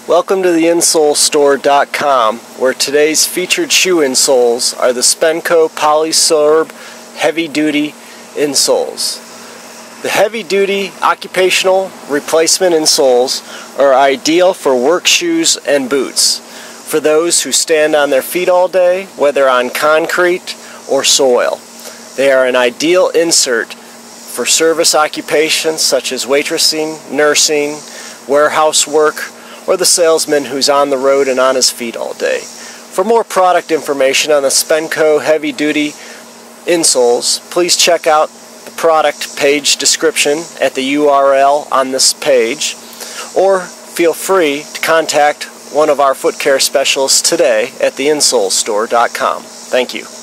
Welcome to the InsoleStore.com, where today's featured shoe insoles are the Spenco Polysorb Heavy Duty insoles. The heavy duty occupational replacement insoles are ideal for work shoes and boots, for those who stand on their feet all day, whether on concrete or soil. They are an ideal insert for service occupations such as waitressing, nursing, warehouse work, or the salesman who's on the road and on his feet all day. For more product information on the Spenco Heavy Duty insoles, please check out the product page description at the URL on this page, or feel free to contact one of our foot care specialists today at the InsoleStore.com. Thank you.